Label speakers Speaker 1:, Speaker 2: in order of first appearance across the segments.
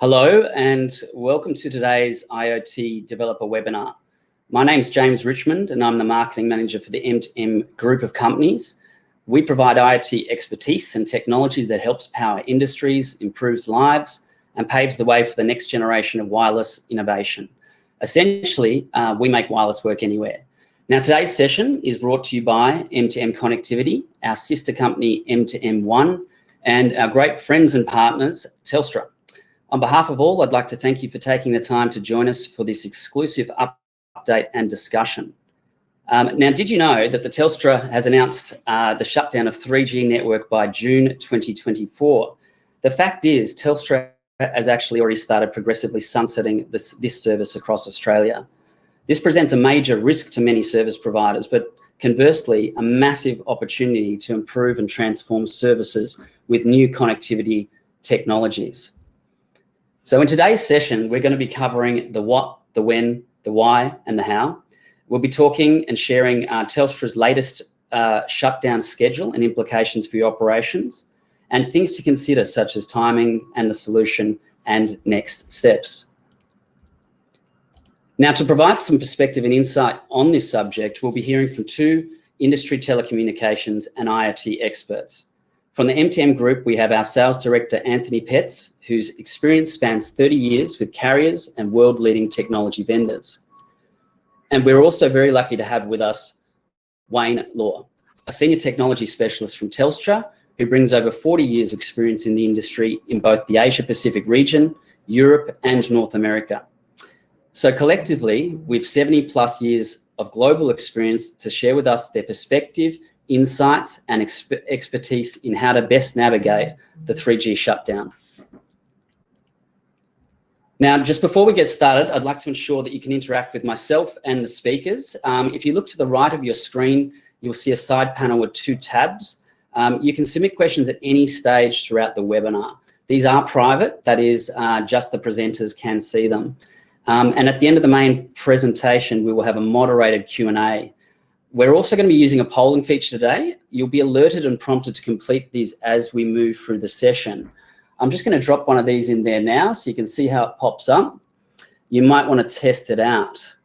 Speaker 1: Hello and welcome to today's IoT Developer Webinar. My name's James Richmond and I'm the Marketing Manager for the M2M group of companies. We provide IoT expertise and technology that helps power industries, improves lives and paves the way for the next generation of wireless innovation. Essentially, we make wireless work anywhere. Now today's session is brought to you by M2M Connectivity, our sister company M2M1 and our great friends and partners Telstra. On behalf of all, I'd like to thank you for taking the time to join us for this exclusive update and discussion. Now, did you know that the Telstra has announced the shutdown of 3G network by June 2024? The fact is, Telstra has actually already started progressively sunsetting this service across Australia. This presents a major risk to many service providers, but conversely, a massive opportunity to improve and transform services with new connectivity technologies. So in today's session, we're going to be covering the what, the when, the why, and the how. We'll be talking and sharing Telstra's latest shutdown schedule and implications for your operations, and things to consider such as timing and the solution and next steps. Now, to provide some perspective and insight on this subject, we'll be hearing from two industry telecommunications and IoT experts. From the M2M group, we have our sales director, Antony, whose experience spans 30 years with carriers and world-leading technology vendors. And we're also very lucky to have with us Wayne Law, a senior technology specialist from Telstra, who brings over 40 years experience in the industry in both the Asia-Pacific region, Europe, and North America. So collectively, we've 70 plus years of global experience to share with us their perspective, insights and expertise in how to best navigate the 3G shutdown. Now, just before we get started, I'd like to ensure that you can interact with myself and the speakers. If you look to the right of your screen, you'll see a side panel with two tabs. You can submit questions at any stage throughout the webinar. These are private, that is, just the presenters can see them. And at the end of the main presentation, we will have a moderated Q&A. We're also going to be using a polling feature today. You'll be alerted and prompted to complete these as we move through the session. I'm just going to drop one of these in there now so you can see how it pops up. You might want to test it out.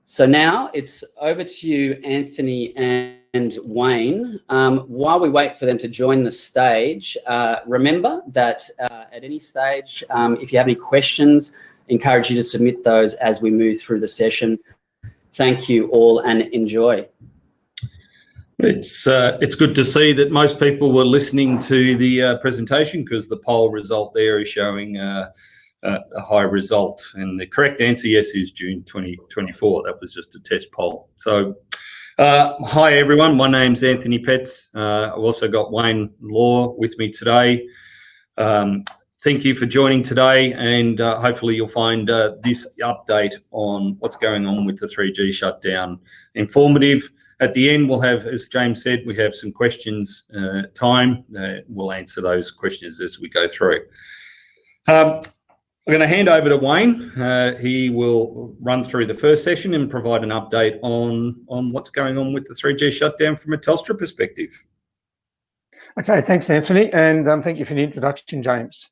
Speaker 1: So now it's over to you, Anthony and Wayne. While we wait for them to join the stage, remember that at any stage, if you have any questions, encourage you to submit those as we move through the session. Thank you all and enjoy.
Speaker 2: It's good to see that most people were listening to the presentation, because the poll result there is showing a high result. And the correct answer, yes, is June 2024. That was just a test poll. So hi everyone, my name's Antony Petts. I've also got Wayne Law with me today. Thank you for joining today, and hopefully you'll find this update on what's going on with the 3G shutdown informative. At the end, we'll have, as James said, we have some questions time. We'll answer those questions as we go through. I'm going to hand over to Wayne. He will run through the first session and provide an update on what's going on with the 3G shutdown from a Telstra perspective.
Speaker 3: Okay, thanks, Anthony, and thank you for the introduction, James.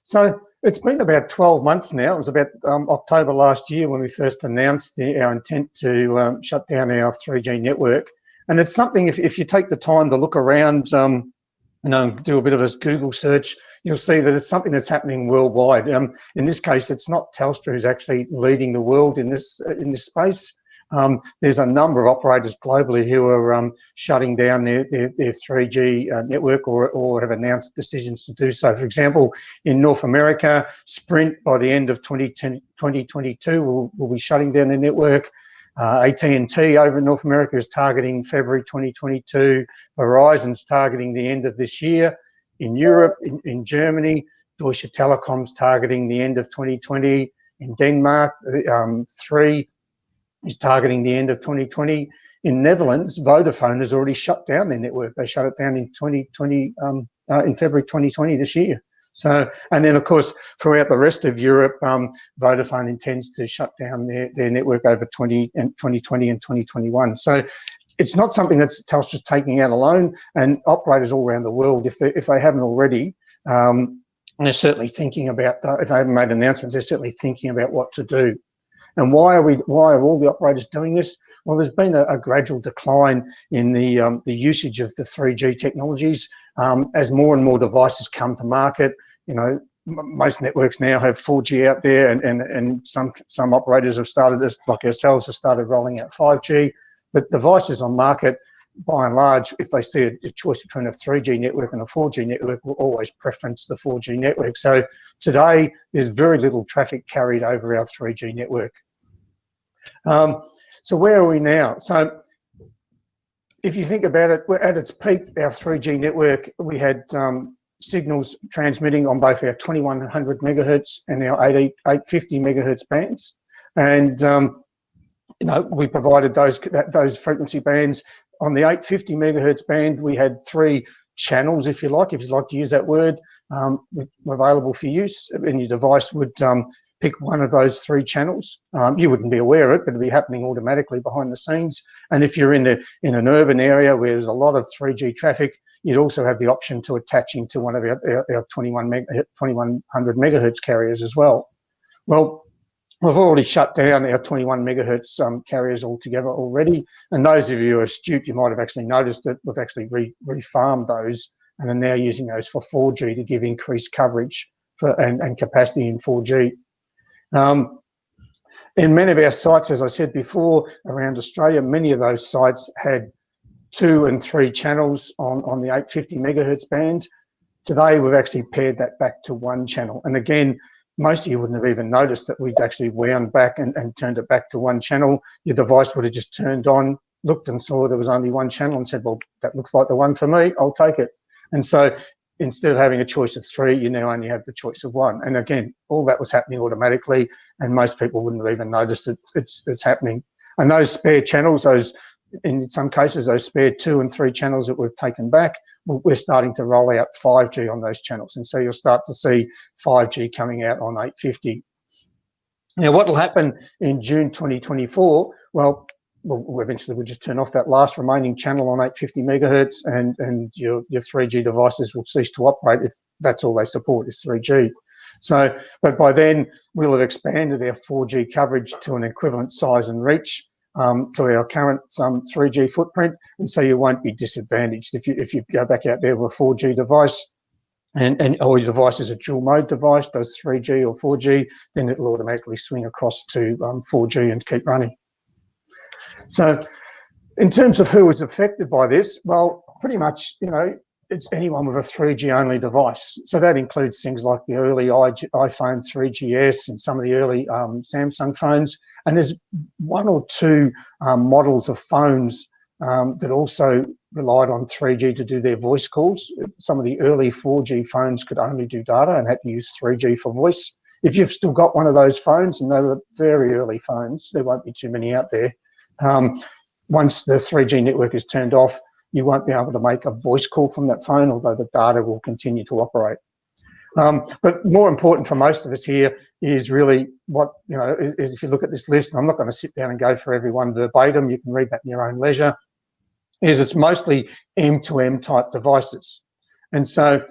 Speaker 3: So it's been about 12 months now. It was about October last year when we first announced our intent to shut down our 3G network. And it's something, if you take the time to look around, do a bit of a Google search, you'll see that it's something that's happening worldwide. In this case, it's not Telstra who's actually leading the world in this space. There's a number of operators globally who are shutting down their 3G network or have announced decisions to do so. For example, in North America, Sprint by the end of 2022 will be shutting down their network. AT&T over in North America is targeting February 2022. Verizon's targeting the end of this year. In Europe, in Germany, Deutsche Telekom's targeting the end of 2020. In Denmark, 3 is targeting the end of 2020. In Netherlands, Vodafone has already shut down their network. They shut it down in 2020, in February 2020 this year. So, and then of course, throughout the rest of Europe, Vodafone intends to shut down their network over 2020 and 2021. So it's not something that's Telstra's taking out alone, and operators all around the world, if they haven't already, And they're certainly thinking about, if they haven't made announcements, they're certainly thinking about what to do. And why are all the operators doing this? Well, there's been a gradual decline in the usage of the 3G technologies as more and more devices come to market. You know, most networks now have 4G out there, and some operators have started this, like ourselves, have started rolling out 5G. But devices on market, by and large, if they see a choice between a 3G network and a 4G network, will always preference the 4G network. So today, there's very little traffic carried over our 3G network. So where are we now? So if you think about it, we're at its peak, our 3G network, we had signals transmitting on both our 2100 megahertz and our 850 megahertz bands. And you know, we provided those frequency bands. On the 850 megahertz band, we had 3 channels, if you like to use that word, available for use, and your device would pick one of those 3 channels. You wouldn't be aware of it, but it'd be happening automatically behind the scenes. And if you're in an urban area where there's a lot of 3G traffic, you'd also have the option to attaching to one of our 2100 megahertz carriers as well. Well, we've already shut down our 21 megahertz carriers altogether already. And those of you who are astute, you might have actually noticed that we've actually refarmed those and are now using those for 4G to give increased coverage and capacity in 4G. In many of our sites, as I said before, around Australia, many of those sites had 2 and 3 channels on the 850 megahertz band. Today, we've actually paired that back to 1 channel. And again, most of you wouldn't have even noticed that we'd actually wound back and turned it back to 1 channel. Your device would have just turned on, looked and saw there was only 1 channel and said, well, that looks like the one for me, I'll take it. And so instead of having a choice of 3, you now only have the choice of 1. And again, all that was happening automatically, and most people wouldn't have even noticed that it's happening. And those spare channels, in some cases, those spare 2 and 3 channels that we've taken back, we're starting to roll out 5G on those channels. And so you'll start to see 5G coming out on 850. Now, what will happen in June 2024? Well, eventually we'll just turn off that last remaining channel on 850 megahertz, and your 3G devices will cease to operate if that's all they support is 3G. So, but by then we'll have expanded our 4G coverage to an equivalent size and reach to our current 3G footprint, and so you won't be disadvantaged if you go back out there with a 4G device, or your device is a dual mode device, does 3G or 4G, then it'll automatically swing across to 4G and keep running. So, in terms of who is affected by this, well, pretty much, you know, it's anyone with a 3G only device. So that includes things like the early iPhone 3GS and some of the early Samsung phones. And there's 1 or 2 models of phones that also relied on 3G to do their voice calls. Some of the early 4G phones could only do data and had to use 3G for voice. If you've still got one of those phones, and they were very early phones, there won't be too many out there. Once the 3G network is turned off, you won't be able to make a voice call from that phone, although the data will continue to operate. But more important for most of us here is really what, you know, is if you look at this list, and I'm not going to sit down and go for everyone verbatim, you can read that in your own leisure, is it's mostly M2M type devices. And so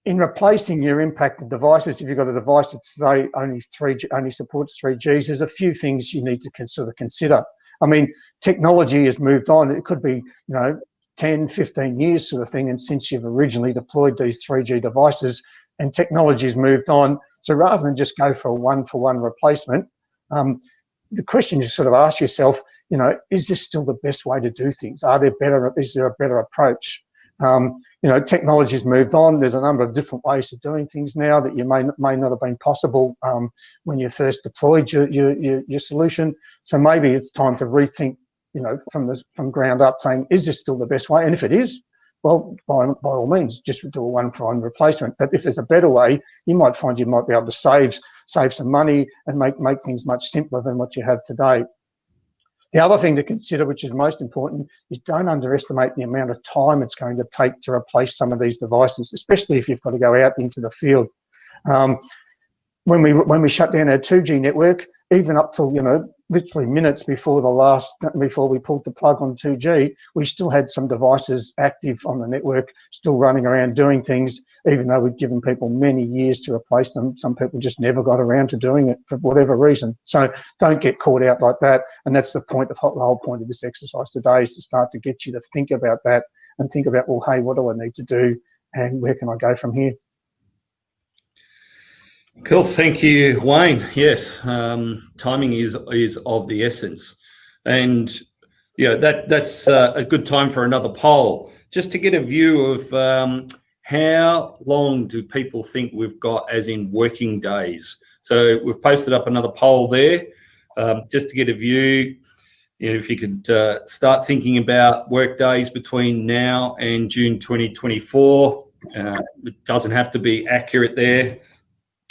Speaker 3: in replacing your impacted devices, if you've got a device that today only supports 3Gs, there's a few things you need to sort of consider. I mean, technology has moved on. It could be, you know, 10, 15 years sort of thing, and since you've originally deployed these 3G devices, and technology's moved on. So rather than just go for a one-for-one replacement, the question you sort of ask yourself, you know, is this still the best way to do things? Is there a better approach? You know, technology's moved on. There's a number of different ways of doing things now that you may not have been possible when you first deployed your solution. So maybe it's time to rethink, you know, from ground up, saying, is this still the best way? And if it is, well, by all means, just do a one-for-one replacement. But if there's a better way, you might find you might be able to save some money and make things much simpler than what you have today. The other thing to consider, which is most important, is don't underestimate the amount of time it's going to take to replace some of these devices, especially if you've got to go out into the field. When we shut down our 2G network, even up till, you know, literally minutes before we pulled the plug on 2G, we still had some devices active on the network, still running around doing things, even though we'd given people many years to replace them. Some people just never got around to doing it for whatever reason. So don't get caught out like that. And that's the point of the whole point of this exercise today, is to start to get you to think about that and think about, well, hey, what do I need to do and where can I go from here?
Speaker 2: Cool, thank you, Wayne. Yes, timing is of the essence, and that's a good time for another poll, just to get a view of how long do people think we've got, as in working days. So we've posted up another poll there, just to get a view. If you could start thinking about work days between now and June 2024. It doesn't have to be accurate there.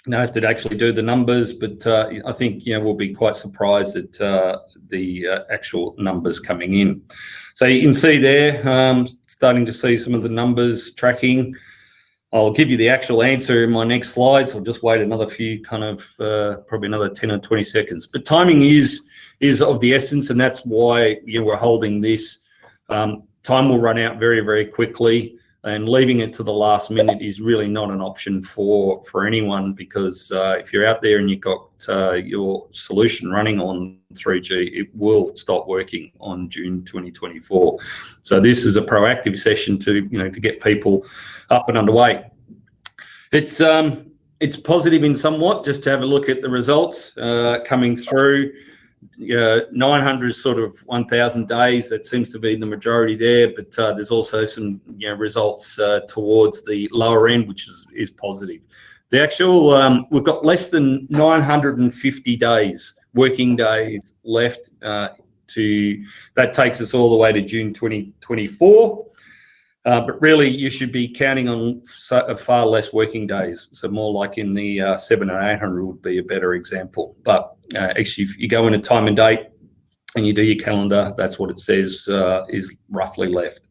Speaker 2: You don't have to actually do the numbers, but I think we'll be quite surprised at the actual numbers coming in. So you can see there, starting to see some of the numbers tracking. I'll give you the actual answer in my next slides. I'll just wait another few, probably another 10 or 20 seconds. But timing is of the essence, and that's why we're holding this. Time will run out very, very quickly. And leaving it to the last minute is really not an option for anyone, because if you're out there and you've got your solution running on 3G, it will stop working on June 2024. So this is a proactive session to get people up and underway. It's positive in somewhat, just to have a look at the results coming through. 900 sort of 1,000 days, that seems to be the majority there, but there's also some results towards the lower end, which is positive. The actual we've got less than 950 days, working days left that takes us all the way to June 2024. But really, you should be counting on far less working days. So more like in the 700 or 800 would be a better example. But actually, if you go into time and date and you do your calendar, that's what it says is roughly left.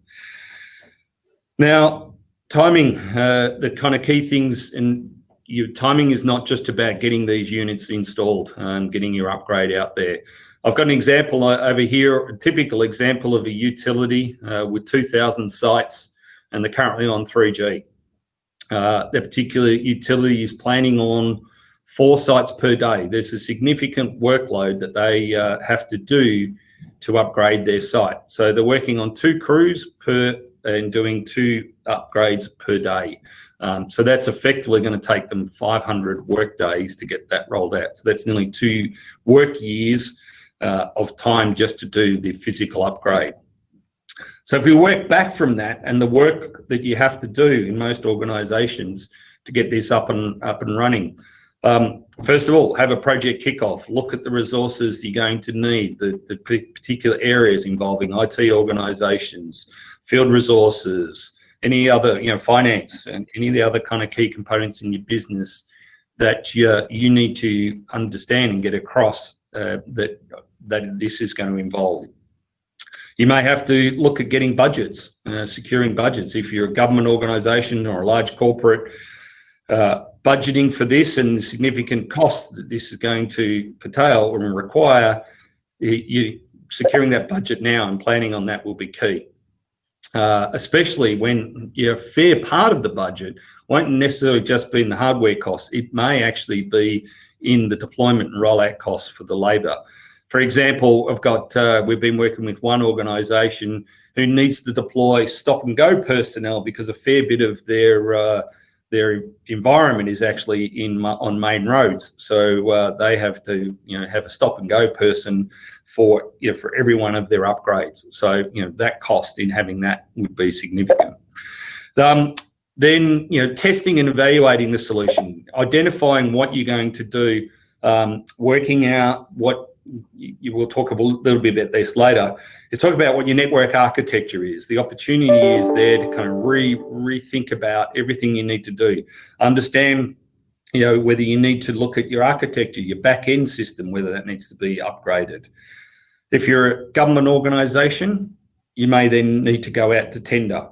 Speaker 2: Now, timing, the kind of key things, and your timing is not just about getting these units installed and getting your upgrade out there. I've got an example over here, a typical example of a utility with 2,000 sites, and they're currently on 3G. That particular utility is planning on 4 sites per day. There's a significant workload that they have to do to upgrade their site. So they're working on 2 crews and doing 2 upgrades per day. So that's effectively going to take them 500 work days to get that rolled out. So that's nearly 2 work years of time just to do the physical upgrade. So if we work back from that, and the work that you have to do in most organisations to get this up and running, first of all, have a project kickoff. Look at the resources you're going to need, the particular areas involving IT organisations, field resources, any other, finance, and any of the other kind of key components in your business that you need to understand and get across that this is going to involve. You may have to look at getting budgets, securing budgets. If you're a government organisation or a large corporate, budgeting for this and significant costs that this is going to entail and require, you securing that budget now and planning on that will be key. Especially when a fair part of the budget won't necessarily just be in the hardware costs. It may actually be in the deployment and rollout costs for the labour. For example, we've been working with one organisation who needs to deploy stop and go personnel because a fair bit of their environment is actually on main roads. So they have to have a stop and go person for every one of their upgrades. So that cost in having that would be significant. Then testing and evaluating the solution, identifying what you're going to do, working out what you will talk a little bit about this later. It's talk about what your network architecture is. The opportunity is there to kind of rethink about everything you need to do. Understand, whether you need to look at your architecture, your back end system, whether that needs to be upgraded. If you're a government organisation, you may then need to go out to tender.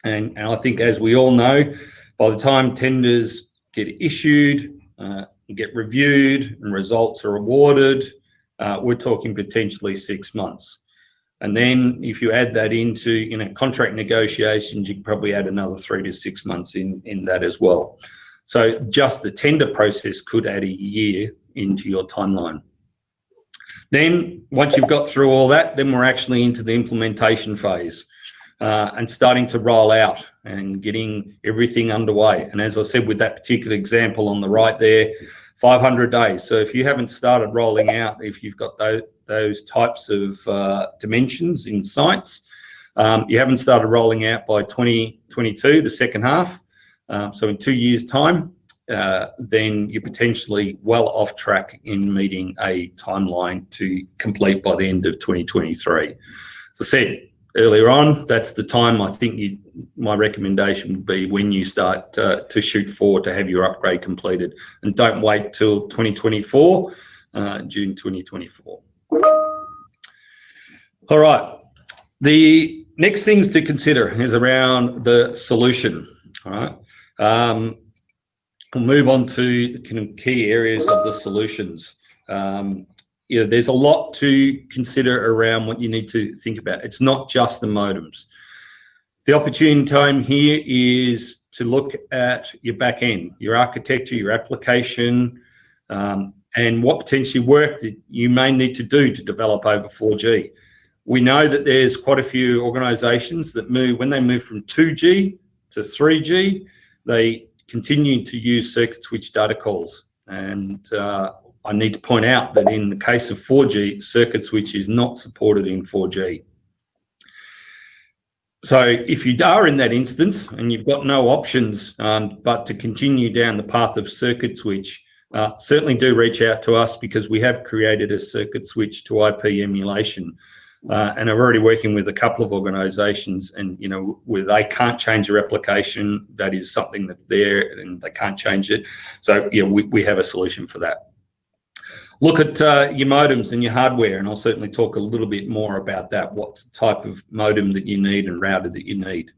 Speaker 2: And I think, as we all know, by the time tenders get issued, get reviewed, and results are awarded, we're talking potentially 6 months. And then if you add that into contract negotiations, you can probably add another 3 to 6 months in that as well. So just the tender process could add a year into your timeline. Then once you've got through all that, then we're actually into the implementation phase and starting to roll out and getting everything underway. And as I said, with that particular example on the right there, 500 days. So if you haven't started rolling out, if you've got those types of dimensions in sites, you haven't started rolling out by 2022, the second half, so in 2 years' time, then you're potentially well off track in meeting a timeline to complete by the end of 2023. As I said earlier on, that's the time I think my recommendation would be when you start to shoot forward to have your upgrade completed, and don't wait till 2024, June 2024. All right, the next things to consider is around the solution. All right, we'll move on to key areas of the solutions. There's a lot to consider around what you need to think about. It's not just the modems. The opportune time here is to look at your back end, your architecture, your application, and what potentially work that you may need to do to develop over 4G. We know that there's quite a few organisations that when they move from 2G to 3G, they continue to use circuit switch data calls. And I need to point out that in the case of 4G, circuit switch is not supported in 4G. So if you are in that instance and you've got no options but to continue down the path of circuit switch, certainly do reach out to us, because we have created a circuit switch to IP emulation. And I'm already working with a couple of organisations, and where they can't change their application, that is something that's there and they can't change it. So we have a solution for that. Look at your modems and your hardware, and I'll certainly talk a little bit more about that, what type of modem that you need and router that you need.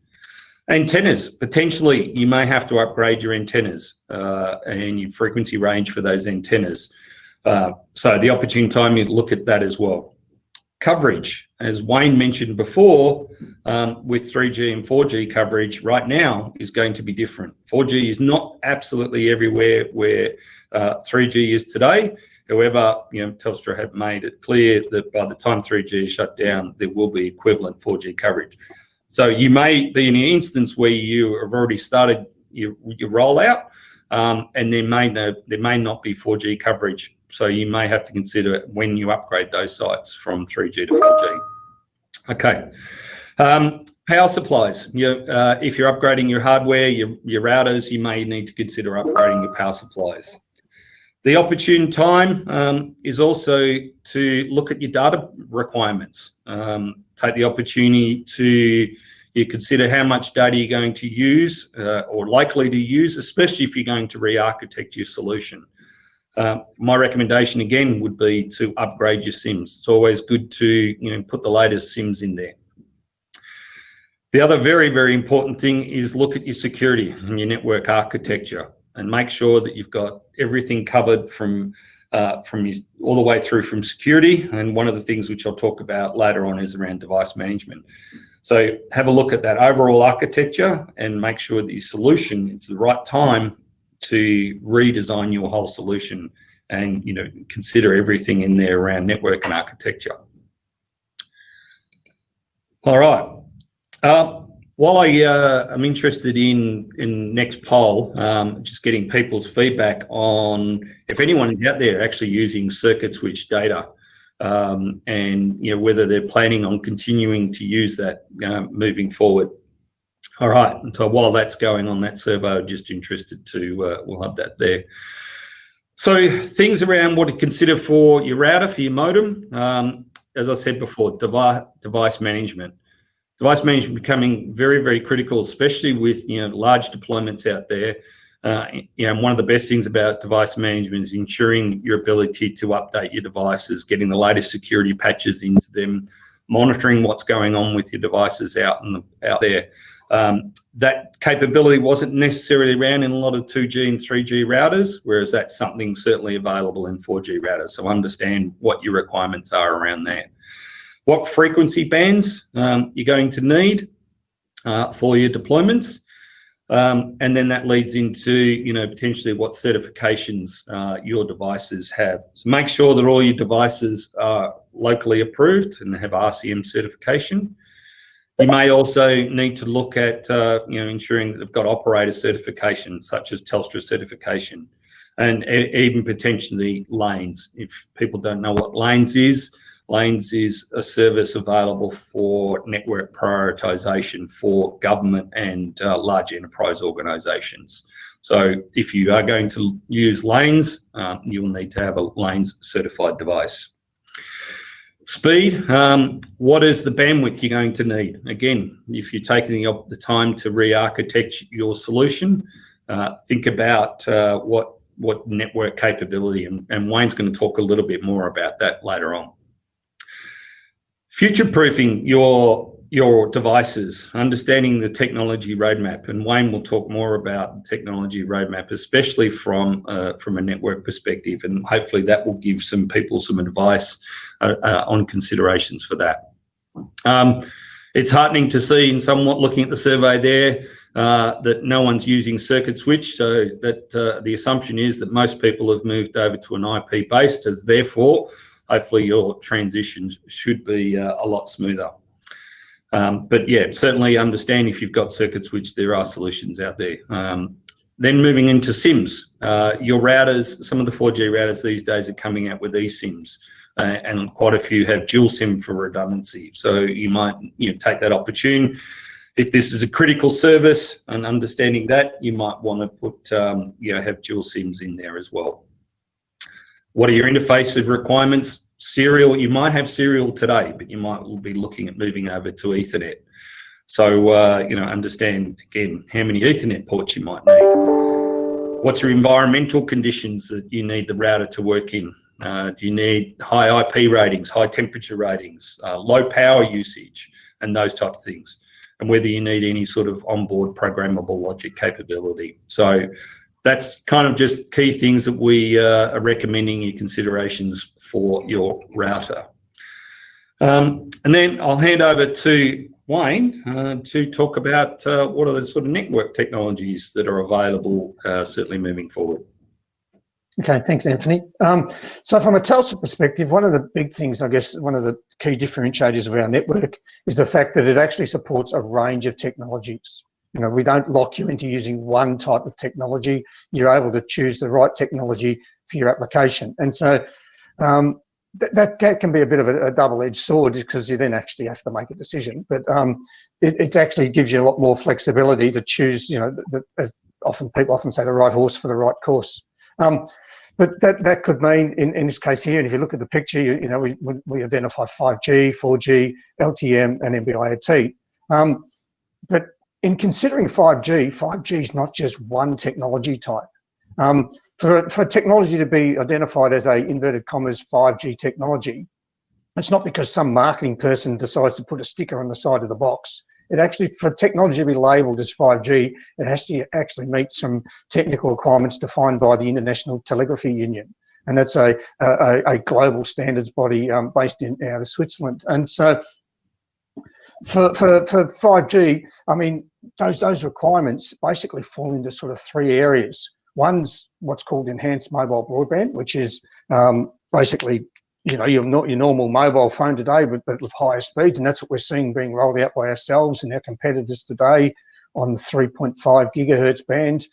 Speaker 2: Antennas, potentially you may have to upgrade your antennas and your frequency range for those antennas. So the opportune time, you look at that as well. Coverage, as Wayne mentioned before, with 3G and 4G coverage right now is going to be different. 4G is not absolutely everywhere where 3G is today. However, Telstra have made it clear that by the time 3G is shut down, there will be equivalent 4G coverage. So you may be in an instance where you have already started your rollout, and there may not be 4G coverage. So you may have to consider it when you upgrade those sites from 3G to 4G. Okay. Power supplies. If you're upgrading your hardware, your routers, you may need to consider upgrading your power supplies. The opportune time is also to look at your data requirements. Take the opportunity to consider how much data you're going to use or likely to use, especially if you're going to re-architect your solution. My recommendation again would be to upgrade your SIMs. It's always good to put the latest SIMs in there. The other very, very important thing is look at your security and your network architecture, and make sure that you've got everything covered from all the way through from security. And one of the things which I'll talk about later on is around device management. So have a look at that overall architecture and make sure that your solution, it's the right time to redesign your whole solution, and consider everything in there around network and architecture. All right. While I'm interested in next poll, just getting people's feedback on if anyone is out there actually using circuit switch data, and whether they're planning on continuing to use that moving forward. All right, and so while that's going on, that survey, I'm just interested to, we'll have that there. So things around what to consider for your router, for your modem. As I said before, device management. Device management becoming very, very critical, especially with large deployments out there. One of the best things about device management is ensuring your ability to update your devices, getting the latest security patches into them, monitoring what's going on with your devices out there. That capability wasn't necessarily around in a lot of 2G and 3G routers, whereas that's something certainly available in 4G routers. So understand what your requirements are around that. What frequency bands you're going to need for your deployments. And then that leads into, potentially what certifications your devices have. So make sure that all your devices are locally approved and have RCM certification. You may also need to look at, ensuring that they've got operator certification, such as Telstra certification, and even potentially lanes. If people don't know what lanes is a service available for network prioritisation for government and large enterprise organisations. So if you are going to use lanes, you will need to have a lanes certified device. Speed, what is the bandwidth you're going to need? Again, if you're taking the time to re-architect your solution, think about what network capability, and Wayne's going to talk a little bit more about that later on. Future-proofing your devices, understanding the technology roadmap, and Wayne will talk more about the technology roadmap, especially from a network perspective, and hopefully that will give some people some advice on considerations for that. It's heartening to see, and somewhat looking at the survey there, that no one's using circuit switch, so that the assumption is that most people have moved over to an IP based, as therefore hopefully your transitions should be a lot smoother. But yeah, certainly understand if you've got circuit switch, there are solutions out there. Then moving into SIMs, your routers, some of the 4G routers these days are coming out with eSIMs, and quite a few have dual SIM for redundancy. So you might take that opportune. If this is a critical service and understanding that, you might want to put have dual SIMs in there as well. What are your interface requirements? Serial, you might have serial today, but you might be looking at moving over to Ethernet. So, understand, again, how many Ethernet ports you might need. What's your environmental conditions that you need the router to work in? Do you need high IP ratings, high temperature ratings, low power usage, and those type of things? And whether you need any sort of onboard programmable logic capability. So that's kind of just key things that we are recommending your considerations for your router. And then I'll hand over to Wayne to talk about what are the sort of network technologies that are available, certainly moving forward.
Speaker 3: Okay, thanks, Anthony. So from a Telstra perspective, one of the big things, I guess, one of the key differentiators of our network is the fact that it actually supports a range of technologies. We don't lock you into using one type of technology. You're able to choose the right technology for your application. And so that can be a bit of a double-edged sword, because you then actually have to make a decision. But it actually gives you a lot more flexibility to choose, as people often say, the right horse for the right course. But that could mean, in this case here, and if you look at the picture, we identify 5G, 4G, LTE, and NB-IoT. But in considering 5G is not just one technology type. For technology to be identified as a, inverted commas, 5G technology, it's not because some marketing person decides to put a sticker on the side of the box. It actually, for technology to be labelled as 5G, it has to actually meet some technical requirements defined by the International Telegraphy Union. And that's a global standards body based out of Switzerland. And so for 5G, I mean, those requirements basically fall into sort of three areas. One's what's called enhanced mobile broadband, which is basically, your normal mobile phone today, but with higher speeds, and that's what we're seeing being rolled out by ourselves and our competitors today on the 3.5 gigahertz band,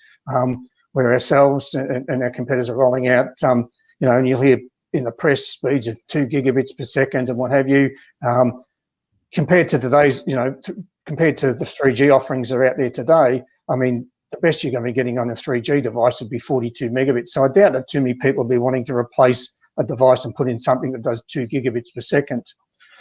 Speaker 3: where ourselves and our competitors are rolling out, and you'll hear in the press speeds of 2 gigabits per second and what have you. Compared to today's, compared to the 3G offerings that are out there today, I mean, the best you're going to be getting on a 3G device would be 42 megabits. So I doubt that too many people will be wanting to replace a device and put in something that does 2 gigabits per second.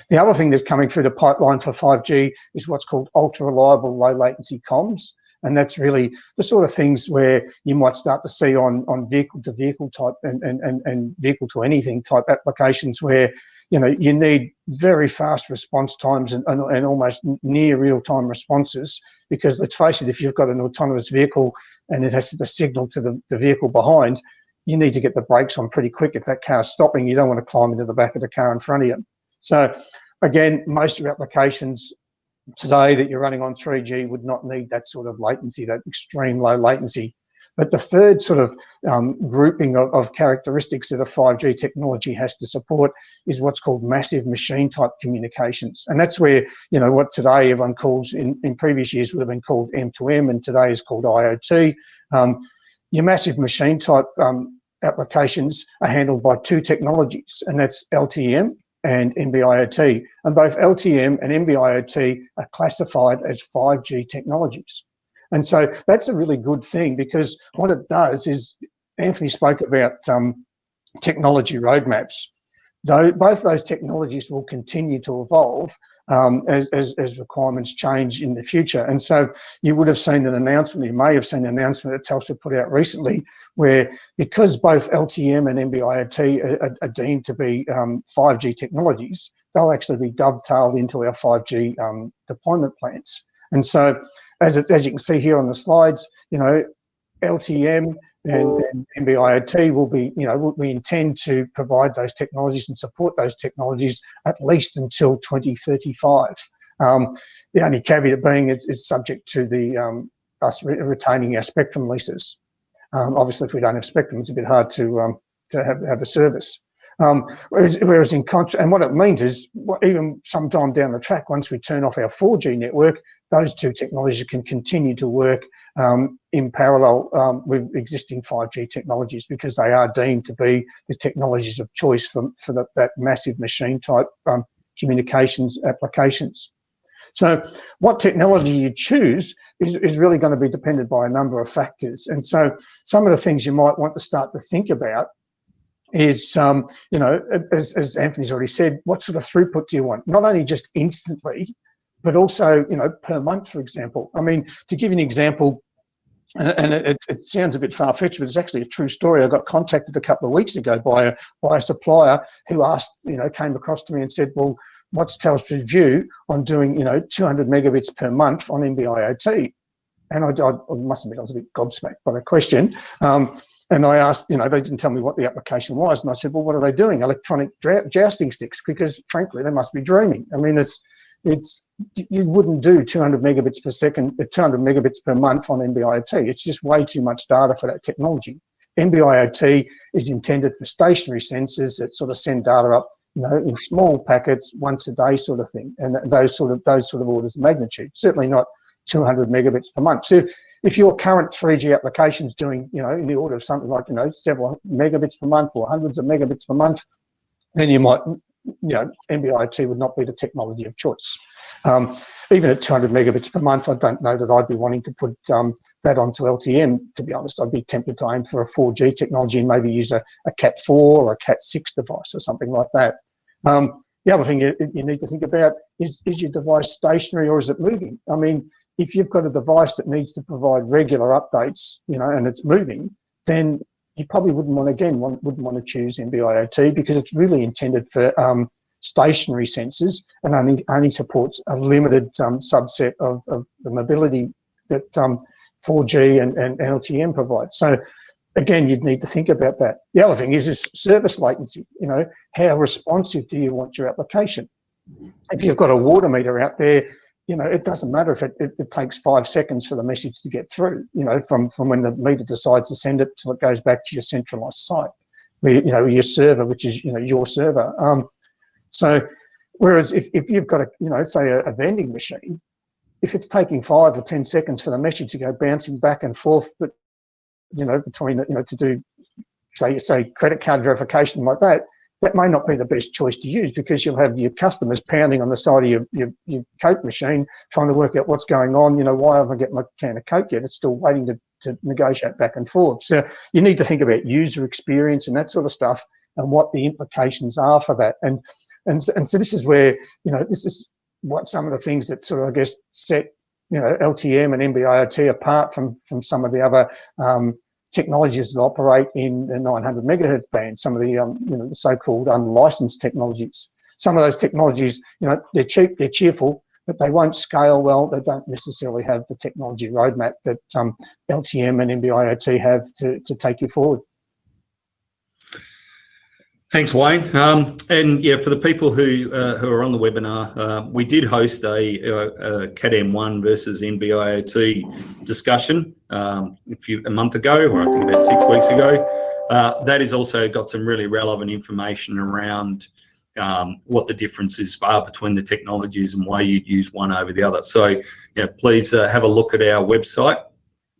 Speaker 3: The other thing that's coming through the pipeline for 5G is what's called ultra-reliable low-latency comms. And that's really the sort of things where you might start to see on vehicle-to-vehicle type and vehicle-to-anything type applications where, you know, you need very fast response times and almost near real-time responses, because let's face it, if you've got an autonomous vehicle and it has to signal to the vehicle behind, you need to get the brakes on pretty quick. If that car's stopping, you don't want to climb into the back of the car in front of you. So again, most of your applications today that you're running on 3G would not need that sort of latency, that extreme low latency. But the third sort of grouping of characteristics that a 5G technology has to support is what's called massive machine type communications. And that's where, you know, what today everyone calls, in previous years would have been called M2M, and today is called IoT. Your massive machine type applications are handled by two technologies, and that's LTE and NB-IoT. And both LTE and NB-IoT are classified as 5G technologies. And so that's a really good thing, because what it does is, Anthony spoke about technology roadmaps. Though both those technologies will continue to evolve as requirements change in the future. And so you would have seen an announcement, you may have seen an announcement that Telstra put out recently, where because both LTE and NB-IoT are deemed to be 5G technologies, they'll actually be dovetailed into our 5G deployment plans. And so, as you can see here on the slides, you know, LTE and NB-IoT will be, you know, we intend to provide those technologies and support those technologies at least until 2035. The only caveat being it's subject to the us retaining our spectrum leases. Obviously, if we don't have spectrum, it's a bit hard to have a service. Whereas in contrast, and what it means is, even sometime down the track, once we turn off our 4G network, those two technologies can continue to work in parallel with existing 5G technologies, because they are deemed to be the technologies of choice for that massive machine type communications applications. So what technology you choose is really going to be dependent by a number of factors. And so some of the things you might want to start to think about is, you know, as Anthony's already said, what sort of throughput do you want? Not only just instantly, but also, you know, per month, for example. I mean, to give you an example, and it sounds a bit far-fetched, but it's actually a true story. I got contacted a couple of weeks ago by a supplier who asked, you know, came across to me and said, well, what's Telstra's view on doing, you know, 200 megabits per month on NB-IoT? And I must admit, I was a bit gobsmacked by the question. And I asked, you know, they didn't tell me what the application was. And I said, well, what are they doing? Electronic jousting sticks? Because frankly, they must be dreaming. I mean, you wouldn't do 200 megabits per second, 200 megabits per month on NB-IoT. It's just way too much data for that technology. NB-IoT is intended for stationary sensors that sort of send data up, you know, in small packets once a day, sort of thing, and those sort of orders of magnitude. Certainly not 200 megabits per month. So if your current 3G application is doing, you know, in the order of something like, you know, several megabits per month or hundreds of megabits per month, then you might, you know, NB-IoT would not be the technology of choice. Even at 200 megabits per month, I don't know that I'd be wanting to put that onto LTE. To be honest, I'd be tempted to aim for a 4G technology and maybe use a Cat4 or a Cat6 device or something like that. The other thing you need to think about is your device stationary or is it moving? I mean, if you've got a device that needs to provide regular updates, you know, and it's moving, then you probably wouldn't want to choose NB-IoT, because it's really intended for stationary sensors and only supports a limited subset of the mobility that 4G and LTE provide. So again, you'd need to think about that. The other thing is service latency. You know, how responsive do you want your application? If you've got a water meter out there, you know, it doesn't matter if it takes 5 seconds for the message to get through, you know, from when the meter decides to send it till it goes back to your centralized site, where, you know, your server, which is, you know, your server. So whereas if you've got you know, say a vending machine, if it's taking 5 or 10 seconds for the message to go bouncing back and forth, but, you know, between, you know, to do, say credit card verification like that, that may not be the best choice to use, because you'll have your customers pounding on the side of your Coke machine, trying to work out what's going on. You know, why haven't I get my can of Coke yet? It's still waiting to negotiate back and forth. So you need to think about user experience and that sort of stuff, and what the implications are for that. And so this is where, you know, this is what some of the things that sort of, I guess, set LTM and NB-IoT apart from some of the other technologies that operate in the 900 megahertz band, some of the the so-called unlicensed technologies. Some of those technologies, they're cheap, they're cheerful, but they won't scale well. They don't necessarily have the technology roadmap that LTM and NB-IoT have to take you forward.
Speaker 2: Thanks, Wayne. And yeah, for the people who are on the webinar, we did host a Cat-M1 versus NB-IoT discussion a month ago, or I think about 6 weeks ago. That has also got some really relevant information around what the differences are between the technologies and why you'd use one over the other. So please have a look at our website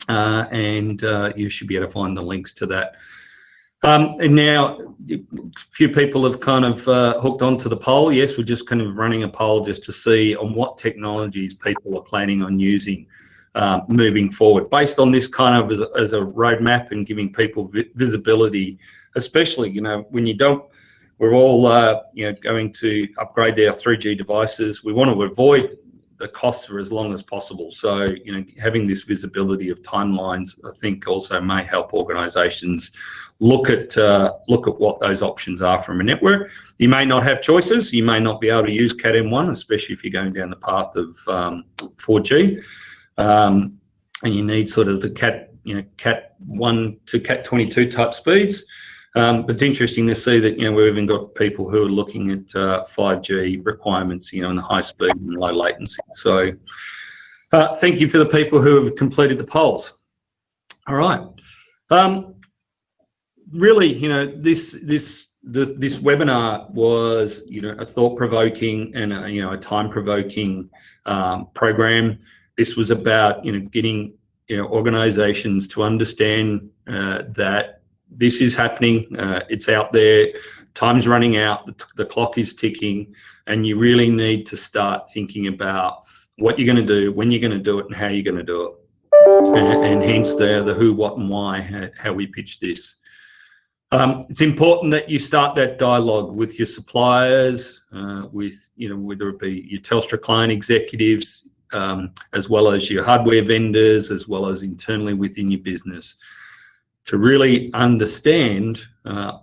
Speaker 2: and you should be able to find the links to that. And now a few people have kind of hooked onto the poll. Yes, we're just kind of running a poll just to see on what technologies people are planning on using moving forward, based on this kind of as a roadmap and giving people visibility, especially, when you don't, we're all, going to upgrade our 3G devices. We want to avoid the costs for as long as possible. So, having this visibility of timelines, I think also may help organisations look at what those options are from a network. You may not have choices. You may not be able to use Cat-M1, especially if you're going down the path of 4G, and you need sort of the Cat-1 to Cat-22 type speeds. But it's interesting to see that we've even got people who are looking at 5G requirements, in the high speed and low latency. So thank you for the people who have completed the polls. All right. Really, this webinar was a thought-provoking and a time-provoking program. This was about getting organisations to understand that this is happening. It's out there. Time's running out. The clock is ticking, and you really need to start thinking about what you're going to do, when you're going to do it, and how you're going to do it. And hence the who, what, and why. How we pitch this. It's important that you start that dialogue with your suppliers, with whether it be your Telstra client executives, as well as your hardware vendors, as well as internally within your business, to really understand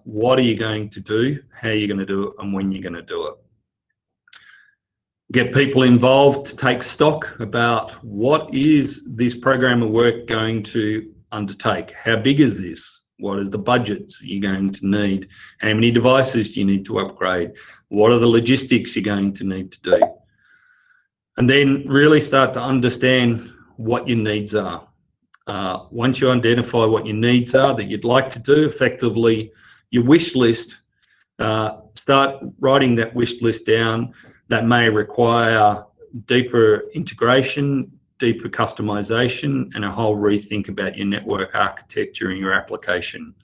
Speaker 2: what are you going to do, how you're going to do it, and when you're going to do it. Get people involved to take stock about what is this program of work going to undertake. How big is this? What are the budgets you're going to need? How many devices do you need to upgrade? What are the logistics you're going to need to do? And then really start to understand what your needs are. Once you identify what your needs are that you'd like to do, effectively your wish list, start writing that wish list down. That may require deeper integration, deeper customization, and a whole rethink about your network architecture and your application.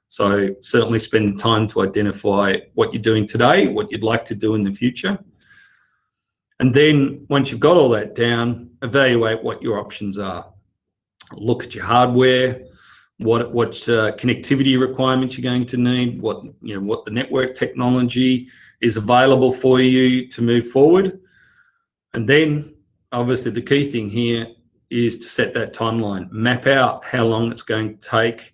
Speaker 2: So certainly spend time to identify what you're doing today, what you'd like to do in the future. And then once you've got all that down, evaluate what your options are. Look at your hardware, what connectivity requirements you're going to need, what the network technology is available for you to move forward. And then obviously the key thing here is to set that timeline, map out how long it's going to take,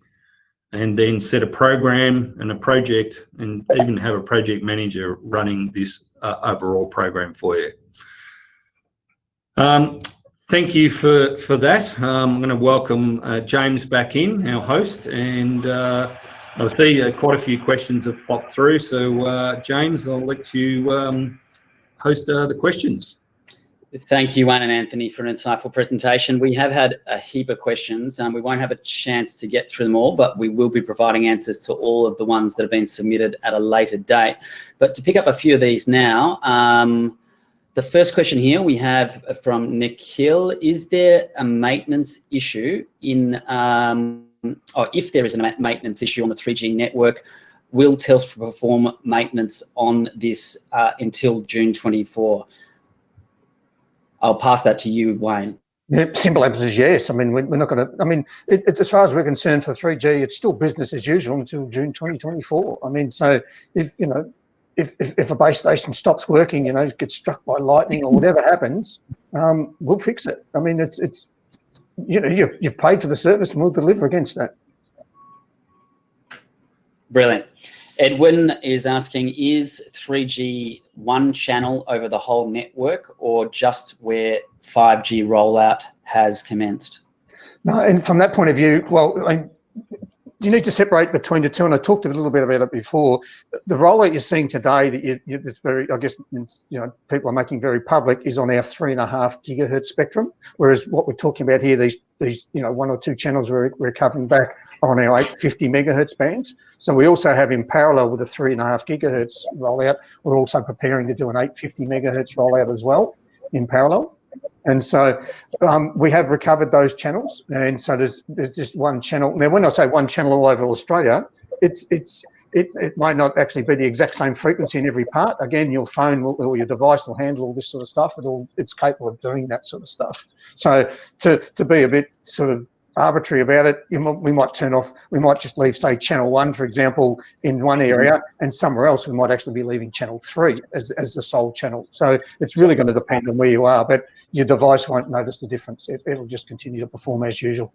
Speaker 2: and then set a program and a project, and even have a project manager running this overall program for you. Thank you for that. I'm going to welcome James back in, our host, and I see quite a few questions have popped through. So James, I'll let you host the questions.
Speaker 1: Thank you, Wayne and Anthony, for an insightful presentation. We have had a heap of questions. We won't have a chance to get through them all, but we will be providing answers to all of the ones that have been submitted at a later date. But to pick up a few of these now, the first question here we have from Nikhil: is there a maintenance issue or if there is a maintenance issue on the 3G network, will Telstra perform maintenance on this until June 24? I'll pass that to you, Wayne.
Speaker 3: The simple answer is yes. I mean, we're not going to. I mean, as far as we're concerned, for 3G, it's still business as usual until June 2024. I mean, so if a base station stops working, gets struck by lightning or whatever happens, we'll fix it. I mean, it's you've paid for the service and we'll deliver against that.
Speaker 1: Brilliant. Edwin is asking, is 3G one channel over the whole network or just where 5G rollout has commenced?
Speaker 3: No, and from that point of view, well, you need to separate between the two, and I talked a little bit about it before. The rollout you're seeing today, that's very, I guess, people are making very public, is on our 3.5 gigahertz spectrum. Whereas what we're talking about here, these 1 or 2 channels we're covering back are on our 850 megahertz bands. So we also have, in parallel with the 3.5 gigahertz rollout, we're also preparing to do an 850 megahertz rollout as well in parallel. And so we have recovered those channels, and so there's just one channel. Now, when I say one channel all over Australia, it might not actually be the exact same frequency in every part. Again, your phone or your device will handle all this sort of stuff. It's capable of doing that sort of stuff. So to be a bit sort of arbitrary about it, we might turn off, we might just leave, say, channel 1, for example, in one area, and somewhere else we might actually be leaving channel 3 as the sole channel. So it's really going to depend on where you are, but your device won't notice the difference. It'll just continue to perform as usual.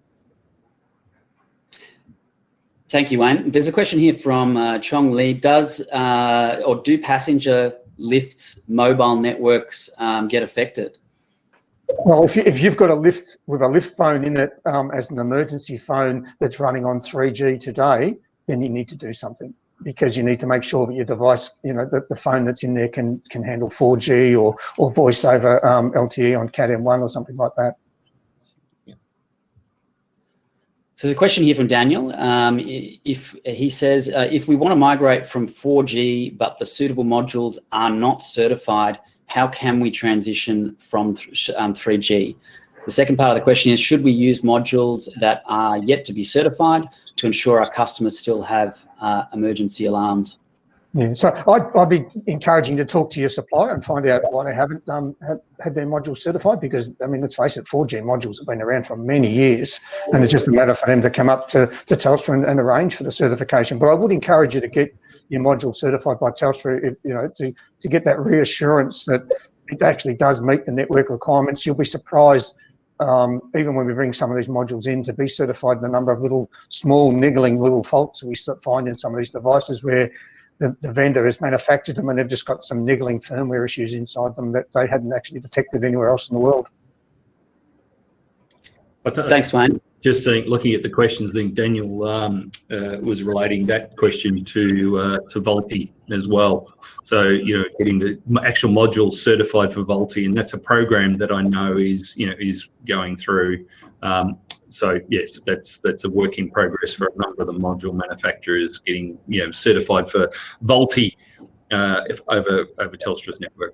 Speaker 1: Thank you, Wayne. There's a question here from Chong Lee. Do passenger lifts mobile networks get affected?
Speaker 3: Well, if you've got a lift with a lift phone in it as an emergency phone that's running on 3G today, then you need to do something, because you need to make sure that your device, that the phone that's in there can handle 4G or voice over LTE on Cat M1 or something like that.
Speaker 1: So there's a question here from Daniel. He says, if we want to migrate from 4G but the suitable modules are not certified, how can we transition from 3G? The second part of the question is, should we use modules that are yet to be certified to ensure our customers still have emergency alarms?
Speaker 3: Yeah, so I'd be encouraging to talk to your supplier and find out why they haven't had their modules certified, because, I mean, let's face it, 4G modules have been around for many years, and it's just a matter for them to come up to Telstra and arrange for the certification. But I would encourage you to get your module certified by Telstra, to get that reassurance that it actually does meet the network requirements. You'll be surprised, even when we bring some of these modules in to be certified, the number of little small niggling little faults we find in some of these devices where the vendor has manufactured them and they've just got some niggling firmware issues inside them that they hadn't actually detected anywhere else in the world.
Speaker 1: Thanks, Wayne.
Speaker 2: Just looking at the questions, I think Daniel was relating that question to Volte as well. So, getting the actual modules certified for Volte, and that's a program that I know is going through. So yes, that's a work in progress for a number of the module manufacturers getting certified for Volte over Telstra's network.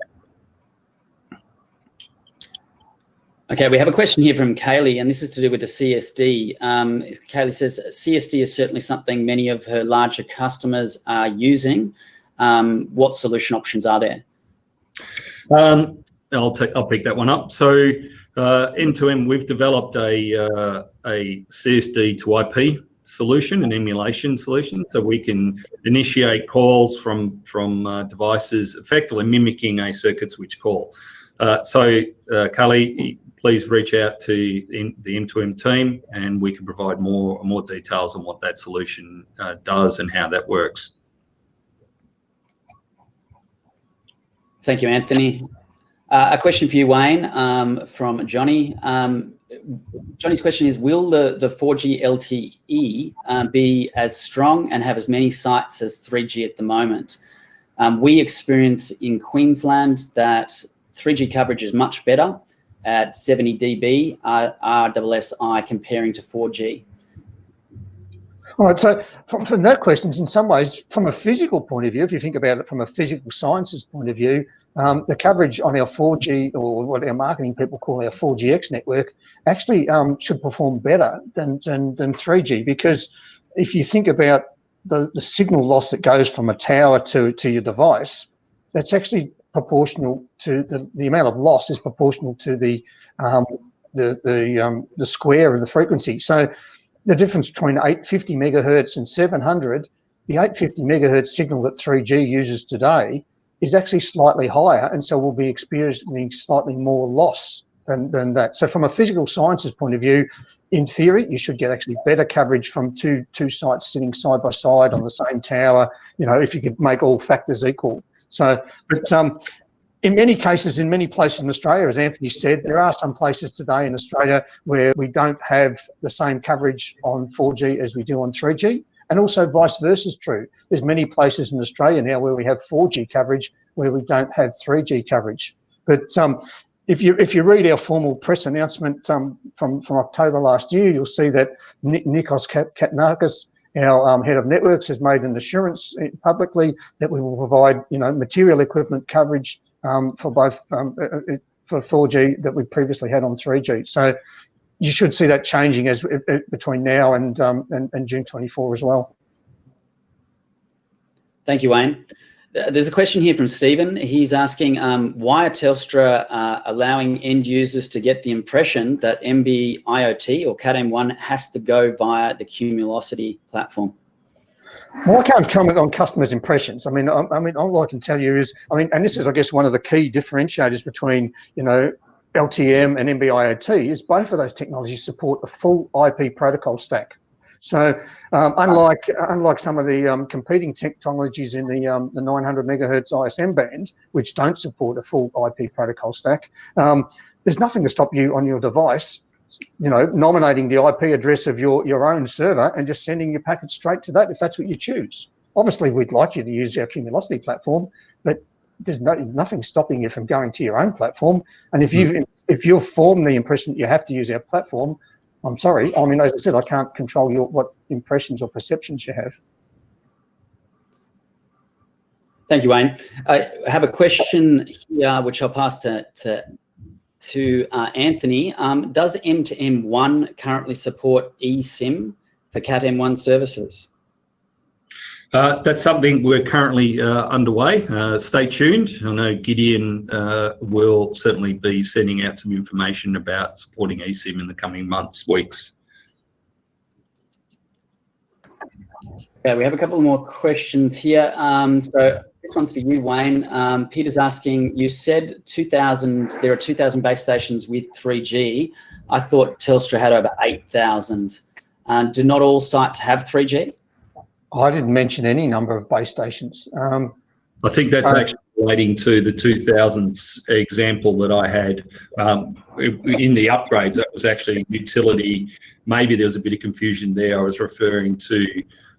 Speaker 1: Okay, we have a question here from Kaylee, and this is to do with the CSD. Kaylee says CSD is certainly something many of her larger customers are using. What solution options are there?
Speaker 2: I'll pick that one up. So end-to-end, we've developed a CSD to IP solution, an emulation solution, so we can initiate calls from devices, effectively mimicking a circuit switch call. So Kaylee, please reach out to the M2M team, and we can provide more details on what that solution does and how that works.
Speaker 1: Thank you, Anthony. A question for you, Wayne, from Johnny. Johnny's question is, will the 4G LTE be as strong and have as many sites as 3G at the moment? We experience in Queensland that 3G coverage is much better at 70 dB RSSI comparing to 4G.
Speaker 3: All right, so from that question, in some ways, from a physical point of view, if you think about it from a physical sciences point of view, the coverage on our 4G, or what our marketing people call our 4GX network, actually should perform better than 3G, because if you think about the signal loss that goes from a tower to your device, that's actually proportional to the amount of loss is proportional to the square of the frequency. So the difference between 850 megahertz and 700, the 850 megahertz signal that 3G uses today is actually slightly higher, and so we'll be experiencing slightly more loss than that. So from a physical sciences point of view, in theory, you should get actually better coverage from two sites sitting side by side on the same tower, you know, if you could make all factors equal. So, but in many cases, in many places in Australia, as Anthony said, there are some places today in Australia where we don't have the same coverage on 4G as we do on 3G. And also vice versa is true. There's many places in Australia now where we have 4G coverage where we don't have 3G coverage. But if you read our formal press announcement from October last year, you'll see that Nikos Katnakis, our head of networks, has made an assurance publicly that we will provide, you know, material equivalent coverage for both for 4G that we previously had on 3G. So you should see that changing as between now and June 24 as well.
Speaker 1: Thank you, Wayne. There's a question here from Stephen. He's asking, why are Telstra allowing end users to get the impression that MB-IoT or Cat-M1 has to go via the Cumulocity platform?
Speaker 3: Well, I can't comment on customers' impressions. I mean, all I can tell you is, and this is, I guess, one of the key differentiators between, you know, LTM and MB-IoT is both of those technologies support a full IP protocol stack. So unlike some of the competing technologies in the 900 megahertz ISM band, which don't support a full IP protocol stack, there's nothing to stop you on your device, you know, nominating the IP address of your own server and just sending your packet straight to that if that's what you choose. Obviously, we'd like you to use our Cumulocity platform, but there's nothing stopping you from going to your own platform. And if you've formed the impression that you have to use our platform, I'm sorry. I mean, as I said, I can't control what impressions or perceptions you have.
Speaker 1: Thank you, Wayne. I have a question here, which I'll pass to Anthony. Does M2M1 currently support eSIM for Cat-M1 services?
Speaker 2: That's something we're currently underway. Stay tuned. I know Gideon will certainly be sending out some information about supporting eSIM in the coming months, weeks.
Speaker 1: Okay, we have a couple more questions here. So this one's for you, Wayne. Peter's asking, you said there are 2,000 base stations with 3G. I thought Telstra had over 8,000. Do not all sites have 3G?
Speaker 3: I didn't mention any number of base stations.
Speaker 2: I think that's actually relating to the 2000 example that I had in the upgrades. That was actually utility. Maybe there was a bit of confusion there. I was referring to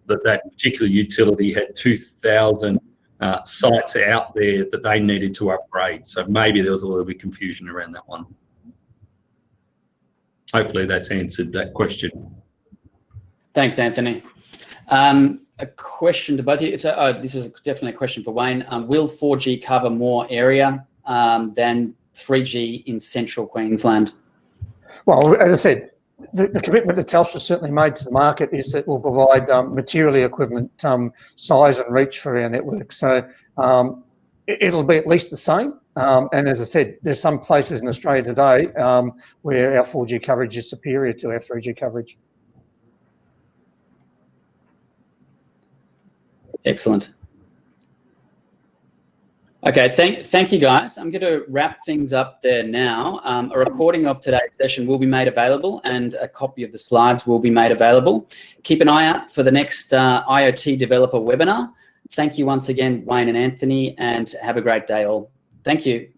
Speaker 2: that particular utility had 2,000 sites out there that they needed to upgrade. So maybe there was a little bit of confusion around that one. Hopefully that's answered that question.
Speaker 1: Thanks, Anthony. A question to both of you. So, this is definitely a question for Wayne. Will 4G cover more area than 3G in central Queensland?
Speaker 3: Well, as I said, the commitment that Telstra certainly made to the market is that we'll provide materially equivalent size and reach for our network. So it'll be at least the same. And as I said, there's some places in Australia today where our 4G coverage is superior to our 3G coverage.
Speaker 1: Excellent. Okay, thank you, guys. I'm going to wrap things up there now. A recording of today's session will be made available and a copy of the slides will be made available. Keep an eye out for the next IoT developer webinar. Thank you once again, Wayne and Anthony, and have a great day all. Thank you.